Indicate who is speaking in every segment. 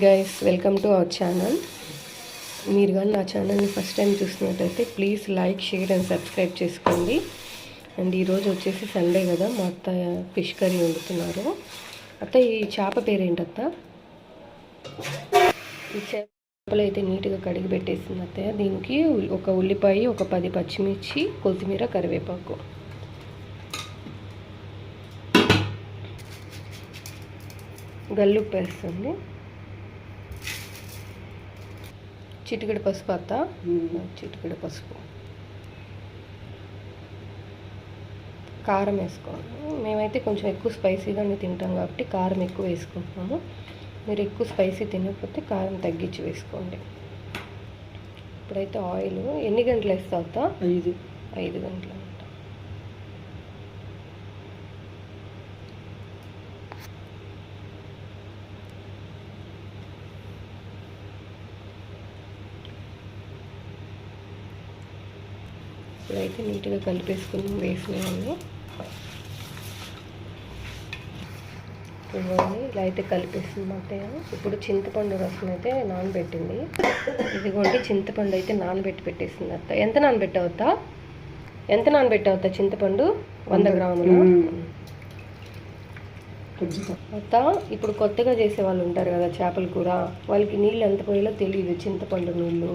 Speaker 1: Guys, welcome to our channel. మీరు కానీ నా ఛానల్ని ఫస్ట్ టైం చూస్తున్నట్టయితే please like, share and subscribe చేసుకోండి. అండ్ ఈరోజు వచ్చేసి సండే కదా, మా అత్త ఫిష్ కర్రీ వండుతున్నారు. అత్త, ఈ చేప పేరేంటత్త? ఈ చేపలు అయితే నీట్గా కడిగి పెట్టేసింది అత్తయ్య. దీనికి ఒక ఉల్లిపాయ, ఒక 10 పచ్చిమిర్చి, కొత్తిమీర, కరివేపాకు, గల్లుప్పు వేస్తుంది, చిటికెడు పసుపు అత్త, చిటికెడు పసుపు, కారం వేసుకోవాలి. మేమైతే కొంచెం ఎక్కువ స్పైసీగానే తింటాం కాబట్టి కారం ఎక్కువ వేసుకుంటున్నాము. మీరు ఎక్కువ స్పైసీ తినకపోతే కారం తగ్గించి వేసుకోండి. ఇప్పుడైతే ఆయిల్ ఎన్ని గంటలు వేస్తావు అత్త? 5 గంటలు. ఇప్పుడైతే నీట్గా కలిపేసుకుని వేసినవన్నీ ఇవన్నీ ఇలా అయితే కలిపేస్తుంది అత్తయ్య. ఇప్పుడు చింతపండు రసం అయితే నానబెట్టింది. ఇదిగోండి, చింతపండు అయితే నానబెట్టి పెట్టేసింది అత్త. ఎంత నానబెట్టావుతా? చింతపండు 100 గ్రాములు అత్త. ఇప్పుడు కొత్తగా చేసే వాళ్ళు ఉంటారు కదా చేపల కూర, వాళ్ళకి నీళ్ళు ఎంత పోయాలో తెలియదు. చింతపండు నీళ్ళు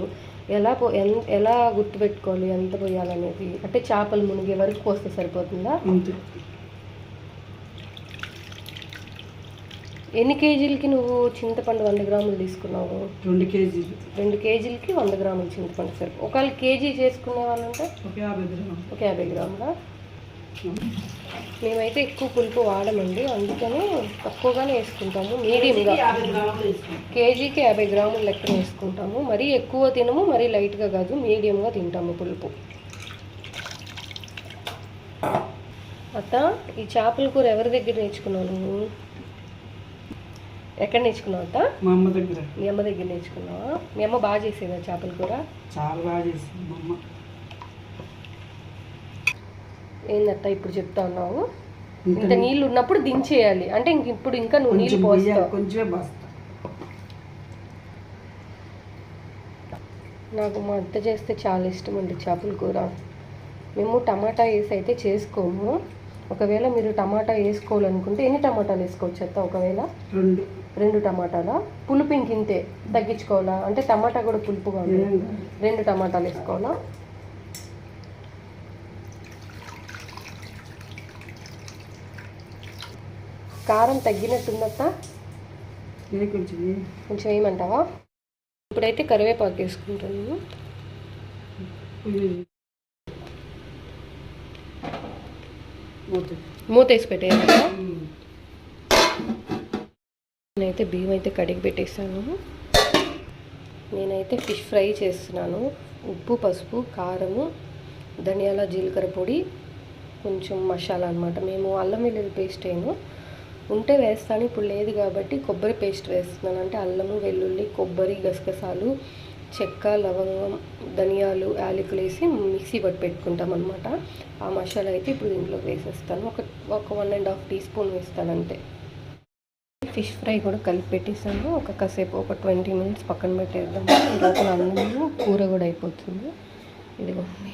Speaker 1: ఎలా గుర్తుపెట్టుకోవాలి ఎంత పోయాలనేది? అంటే చేపలు మునిగే వరకు పోస్తే సరిపోతుందా? ఎన్ని కేజీలకి నువ్వు చింతపండు 100 గ్రాములు తీసుకున్నావు? 2 కేజీలకి 100 గ్రాములు చింతపండు సరిపో. ఒకవేళ కేజీ చేసుకునే వాళ్ళంటే ఒక 50 గ్రాములా? మేమైతే ఎక్కువ పులుపు వాడమండి, అందుకని తక్కువగానే వేసుకుంటాము. మీడియంగా కేజీకి 50 గ్రాములు లెక్కన వేసుకుంటాము. మరీ ఎక్కువ తినము, మరీ లైట్గా కాదు, మీడియంగా తింటాము పులుపు. అత్త, ఈ చేపల కూర ఎవరి దగ్గర నేర్చుకున్నావు నువ్వు? ఎక్కడ నేర్చుకున్నావు అత్త?
Speaker 2: మా అమ్మ దగ్గర.
Speaker 1: మీ అమ్మ దగ్గర నేర్చుకున్నావా? మీ అమ్మ బాగా చేసేదా చేపల కూర?
Speaker 2: చాలా బాగా చేసింది మా అమ్మ.
Speaker 1: ఏందత్త ఇప్పుడు చెప్తా ఉన్నావు? ఇంత నీళ్ళు ఉన్నప్పుడు దించేయాలి అంటే ఇప్పుడు ఇంకా నువ్వు నీళ్ళు పోస్తావు.
Speaker 2: కొంచెమే పోస్తా.
Speaker 1: నాకు మా అత్త చేస్తే చాలా ఇష్టం అండి చేపల కూర. మేము టమాటా వేసి అయితే చేసుకోము. ఒకవేళ మీరు టమాటా వేసుకోవాలనుకుంటే ఎన్ని టమాటాలు వేసుకోవచ్చు అత్త? ఒకవేళ 2 టమాటాలా? పులుపు ఇంకింతే తగ్గించుకోవాలా? అంటే టమాటా కూడా పులుపుగా ఉంది. 2 టమాటాలు వేసుకోవాలా? కారం తగ్గినట్టుందత్త? కొంచెం వేయమంటావా? ఇప్పుడైతే కరివేపాకు వేసుకుంటాను. మూత వేసి పెట్టేయాలి. నేనైతే బియ్యం అయితే కడిగి పెట్టేసాను. నేనైతే ఫిష్ ఫ్రై చేస్తున్నాను. ఉప్పు, పసుపు, కారము, ధనియాల, జీలకర్ర పొడి, కొంచెం మసాలా అనమాట. మేము అల్లం వెల్లుల్లి పేస్ట్ ఉంటే వేస్తాను, ఇప్పుడు లేదు కాబట్టి కొబ్బరి పేస్ట్ వేస్తున్నాను. అంటే అల్లము, వెల్లుల్లి, కొబ్బరి, గసగసాలు, చెక్క, లవంగం, ధనియాలు, యాలకులు వేసి మిక్సీ పట్టి పెట్టుకుంటాం అనమాట. ఆ మసాలా అయితే ఇప్పుడు దీంట్లో వేసేస్తాను. ఒక 1.5 టీ స్పూన్ వేస్తాను అంతే. ఫిష్ ఫ్రై కూడా కలిపి పెట్టేసాను. కాసేపు ఒక 20 మినిట్స్ పక్కన పెట్టేద్దాము. లోపల అన్నము, కూర కూడా అయిపోతుంది. ఇదిగోండి,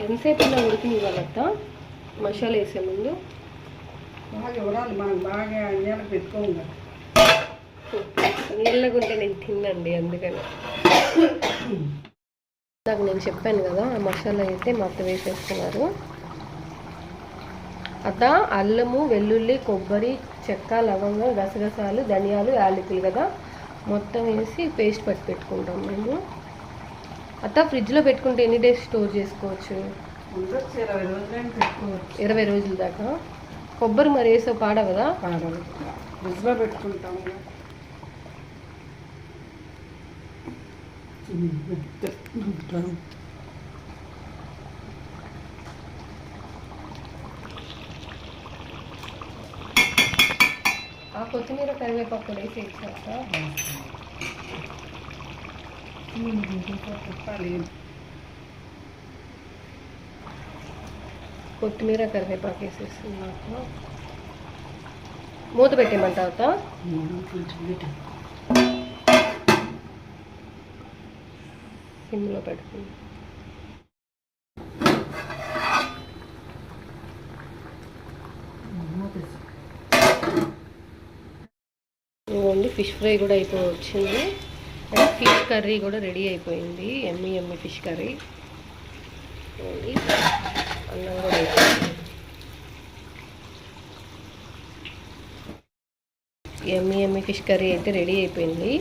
Speaker 1: ఎంతసేపు ఇలా ఉడికింది వాళ్ళంతా మసాలా వేసే ముందు?
Speaker 2: బాగా ఇవ్వాలి, మనం బాగా అన్యాలు పెట్టుకోము కదా.
Speaker 1: నీళ్ళగుంటే నేను తిన్నండి, అందుకని. నాకు నేను చెప్పాను కదా, ఆ మసాలా అయితే మా అత్త వేసేస్తున్నారు. అత్త, అల్లము, వెల్లుల్లి, కొబ్బరి, చెక్క, లవంగం, గసగసాలు, ధనియాలు, యాలకులు కదా మొత్తం వేసి పేస్ట్ పట్టి పెట్టుకుంటాం మేము. అత్త, ఫ్రిడ్జ్లో పెట్టుకుంటే ఎన్ని డేస్ స్టోర్ చేసుకోవచ్చు? 20 రోజుల దాకా. కొబ్బరి మరి వేసో పాడవదా?
Speaker 2: పాడవు, ఫ్రిడ్జ్లో పెట్టుకుంటాము.
Speaker 1: కొత్తిమీర కరివేపాకు కూడా వేసి ఇచ్చాక
Speaker 2: చెప్పాలి.
Speaker 1: కొత్తిమీర కరివేపాకు వేసేస్తున్నాక మూత పెట్టేయమంటావు అత్త?
Speaker 2: కొంచెం పెట్టు.
Speaker 1: సిమ్లో పెట్టుకుని ఇవ్వండి. ఫిష్ ఫ్రై కూడా వచ్చింది. అండ్ ఫిష్ కర్రీ కూడా రెడీ అయిపోయింది. ఎమ్మి ఎమ్మి ఫిష్ కర్రీ. ఇవ్వండి, అన్నం కూడా అయిపోయింది. ఎమ్మి ఎమ్మి ఫిష్ కర్రీ అయితే రెడీ అయిపోయింది.